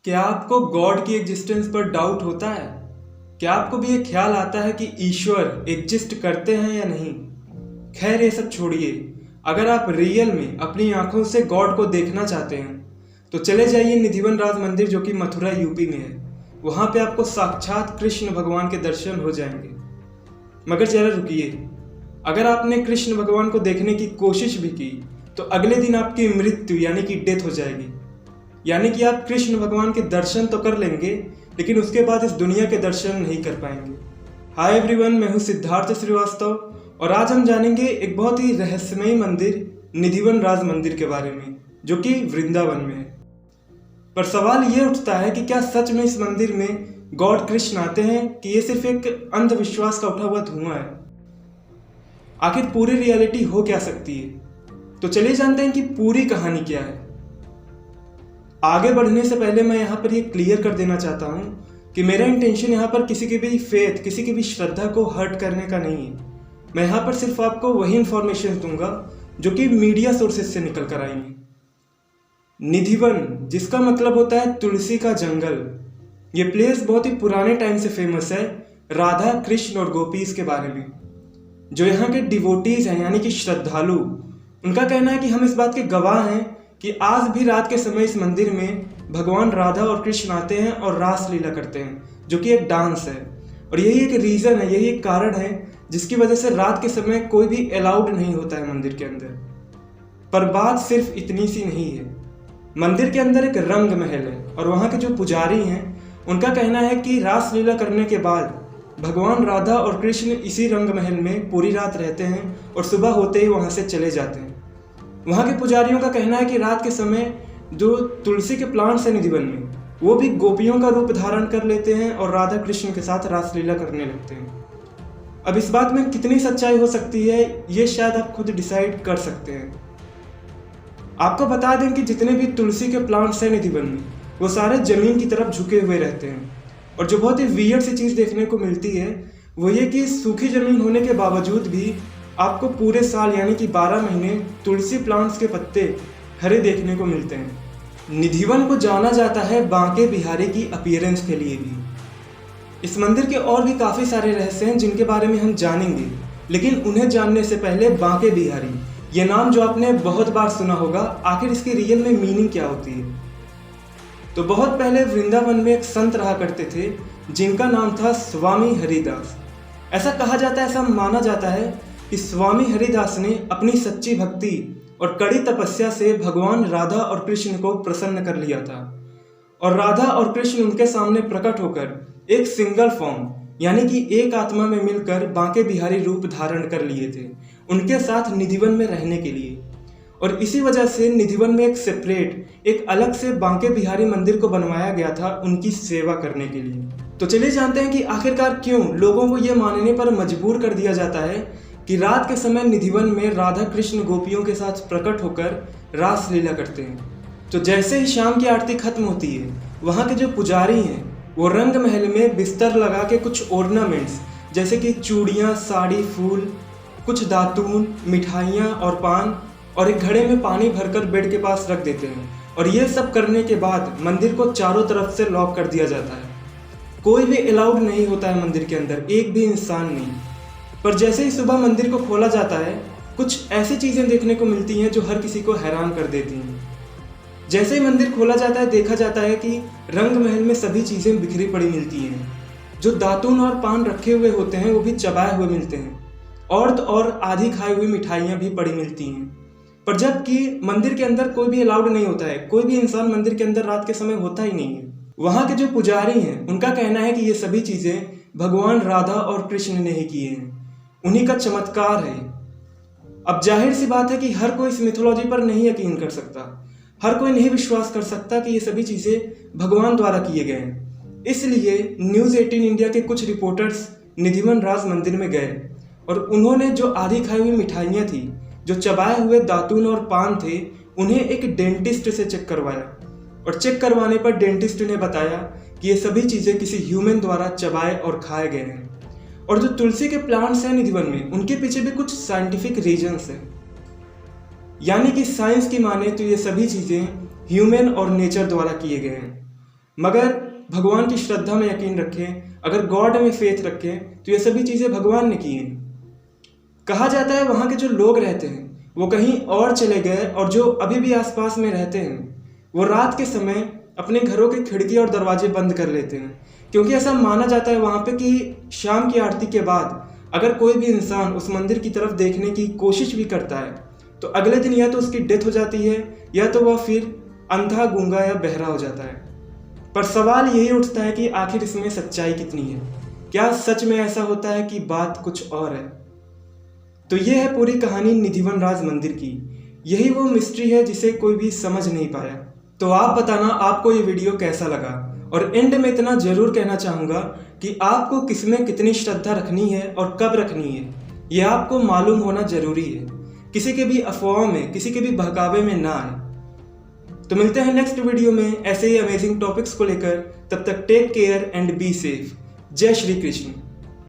क्या आपको गॉड की एग्जिस्टेंस पर डाउट होता है? क्या आपको भी ये ख्याल आता है कि ईश्वर एग्जिस्ट करते हैं या नहीं? खैर ये सब छोड़िए। अगर आप रियल में अपनी आंखों से गॉड को देखना चाहते हैं तो चले जाइए निधिवन राज मंदिर जो कि मथुरा यूपी में है। वहां पे आपको साक्षात कृष्ण भगवान के दर्शन हो जाएंगे। मगर जरा रुकिए, अगर आपने कृष्ण भगवान को देखने की कोशिश भी की तो अगले दिन आपकी मृत्यु यानी कि डेथ हो जाएगी। यानी कि आप कृष्ण भगवान के दर्शन तो कर लेंगे लेकिन उसके बाद इस दुनिया के दर्शन नहीं कर पाएंगे। हाय एवरीवन, मैं हूं सिद्धार्थ श्रीवास्तव और आज हम जानेंगे एक बहुत ही रहस्यमयी मंदिर निधिवन राज मंदिर के बारे में जो कि वृंदावन में है। पर सवाल ये उठता है कि क्या सच में इस मंदिर में गॉड कृष्ण आते हैं कि ये सिर्फ एक अंधविश्वास का उठा हुआ धुआं है? आखिर पूरी रियलिटी हो क्या सकती है? तो चलिए जानते हैं कि पूरी कहानी क्या है। आगे बढ़ने से पहले मैं यहाँ पर ये क्लियर कर देना चाहता हूँ कि मेरा इंटेंशन यहाँ पर किसी की भी फेथ, किसी की भी श्रद्धा को हर्ट करने का नहीं है। मैं यहाँ पर सिर्फ आपको वही इंफॉर्मेशन दूंगा जो कि मीडिया सोर्सेज से निकल कर आएंगे। निधिवन, जिसका मतलब होता है तुलसी का जंगल, ये प्लेस बहुत ही पुराने टाइम से फेमस है राधा, कृष्ण और गोपीज के बारे में। जो यहाँ के डिवोटीज हैं यानी कि श्रद्धालु, उनका कहना है कि हम इस बात के गवाह हैं कि आज भी रात के समय इस मंदिर में भगवान राधा और कृष्ण आते हैं और रास लीला करते हैं, जो कि एक डांस है। और यही एक रीज़न है, यही एक कारण है जिसकी वजह से रात के समय कोई भी अलाउड नहीं होता है मंदिर के अंदर। पर बात सिर्फ इतनी सी नहीं है। मंदिर के अंदर एक रंग महल है और वहाँ के जो पुजारी हैं उनका कहना है कि रास लीला करने के बाद भगवान राधा और कृष्ण इसी रंग महल में पूरी रात रहते हैं और सुबह होते ही वहाँ से चले जाते हैं। वहाँ के पुजारियों का कहना है कि रात के समय जो तुलसी के प्लांट्स हैं निधिवन में, वो भी गोपियों का रूप धारण कर लेते हैं और राधा कृष्ण के साथ रासलीला करने लगते हैं। अब इस बात में कितनी सच्चाई हो सकती है ये शायद आप खुद डिसाइड कर सकते हैं। आपको बता दें कि जितने भी तुलसी के प्लांट्स हैं निधिवन में, वो सारे जमीन की तरफ झुके हुए रहते हैं। और जो बहुत ही वियर्ड सी चीज़ देखने को मिलती है वो ये कि सूखी जमीन होने के बावजूद भी आपको पूरे साल यानी कि 12 महीने तुलसी प्लांट्स के पत्ते हरे देखने को मिलते हैं। निधिवन को जाना जाता है बांके बिहारी की अपीयरेंस के लिए भी। इस मंदिर के और भी काफ़ी सारे रहस्य हैं जिनके बारे में हम जानेंगे, लेकिन उन्हें जानने से पहले बांके बिहारी, ये नाम जो आपने बहुत बार सुना होगा, आखिर इसकी रियल में मीनिंग क्या होती है? तो बहुत पहले वृंदावन में एक संत रहा करते थे जिनका नाम था स्वामी हरिदास। ऐसा कहा जाता है, ऐसा माना जाता है कि स्वामी हरिदास ने अपनी सच्ची भक्ति और कड़ी तपस्या से भगवान राधा और कृष्ण को प्रसन्न कर लिया था और राधा और कृष्ण उनके सामने प्रकट होकर एक सिंगल फॉर्म यानी कि एक आत्मा में मिलकर बांके बिहारी रूप धारण कर लिए थे उनके साथ निधिवन में रहने के लिए। और इसी वजह से निधिवन में एक सेपरेट, एक अलग से बांके बिहारी मंदिर को बनवाया गया था उनकी सेवा करने के लिए। तो चलिए जानते हैं कि आखिरकार क्यों लोगों को ये मानने पर मजबूर कर दिया जाता है कि रात के समय निधिवन में राधा कृष्ण गोपियों के साथ प्रकट होकर रास लीला करते हैं। तो जैसे ही शाम की आरती खत्म होती है, वहाँ के जो पुजारी हैं वो रंग महल में बिस्तर लगा के कुछ ऑर्नामेंट्स जैसे कि चूड़ियाँ, साड़ी, फूल, कुछ दातून, मिठाइयाँ और पान और एक घड़े में पानी भरकर बेड के पास रख देते हैं। और ये सब करने के बाद मंदिर को चारों तरफ से लॉक कर दिया जाता है। कोई भी अलाउड नहीं होता है मंदिर के अंदर, एक भी इंसान नहीं। पर जैसे ही सुबह मंदिर को खोला जाता है, कुछ ऐसी चीज़ें देखने को मिलती हैं जो हर किसी को हैरान कर देती हैं। जैसे ही मंदिर खोला जाता है, देखा जाता है कि रंग महल में सभी चीज़ें बिखरी पड़ी मिलती हैं। जो दातून और पान रखे हुए होते हैं वो भी चबाए हुए मिलते हैं और आधी खाई हुई मिठाइयाँ भी पड़ी मिलती हैं। पर जबकि मंदिर के अंदर कोई भी अलाउड नहीं होता है, कोई भी इंसान मंदिर के अंदर रात के समय होता ही नहीं है। वहाँ के जो पुजारी हैं उनका कहना है कि ये सभी चीज़ें भगवान राधा और कृष्ण ने ही किए हैं, उन्हीं का चमत्कार है। अब जाहिर सी बात है कि हर कोई इस मिथोलॉजी पर नहीं यकीन कर सकता, हर कोई नहीं विश्वास कर सकता कि ये सभी चीज़ें भगवान द्वारा किए गए हैं। इसलिए न्यूज़ 18 इंडिया के कुछ रिपोर्टर्स निधिवन राज मंदिर में गए और उन्होंने जो आधी खाई हुई मिठाइयाँ थी, जो चबाए हुए दातून और पान थे, उन्हें एक डेंटिस्ट से चेक करवाया। और चेक करवाने पर डेंटिस्ट ने बताया कि ये सभी चीज़ें किसी ह्यूमन द्वारा चबाए और खाए गए हैं। और जो तुलसी के प्लांट्स हैं निधिवन में, उनके पीछे भी कुछ साइंटिफिक रीजंस हैं। यानी कि साइंस की माने तो ये सभी चीज़ें ह्यूमन और नेचर द्वारा किए गए हैं। मगर भगवान की श्रद्धा में यकीन रखें, अगर गॉड में फेथ रखें, तो ये सभी चीज़ें भगवान ने की हैं। कहा जाता है वहाँ के जो लोग रहते हैं वो कहीं और चले गए, और जो अभी भी आसपास में रहते हैं वो रात के समय अपने घरों के खिड़की और दरवाजे बंद कर लेते हैं, क्योंकि ऐसा माना जाता है वहाँ पे कि शाम की आरती के बाद अगर कोई भी इंसान उस मंदिर की तरफ देखने की कोशिश भी करता है तो अगले दिन या तो उसकी डेथ हो जाती है या तो वह फिर अंधा, गूंगा या बहरा हो जाता है। पर सवाल यही उठता है कि आखिर इसमें सच्चाई कितनी है? क्या सच में ऐसा होता है कि बात कुछ और है? तो ये है पूरी कहानी निधिवन राज मंदिर की। यही वो मिस्ट्री है जिसे कोई भी समझ नहीं पाया। तो आप बताना आपको ये वीडियो कैसा लगा, और एंड में इतना जरूर कहना चाहूँगा कि आपको किसमें कितनी श्रद्धा रखनी है और कब रखनी है, ये आपको मालूम होना जरूरी है। किसी के भी अफवाहों में, किसी के भी बहकावे में ना आए। तो मिलते हैं नेक्स्ट वीडियो में ऐसे ही अमेजिंग टॉपिक्स को लेकर। तब तक take care and be safe. जय श्री कृष्ण।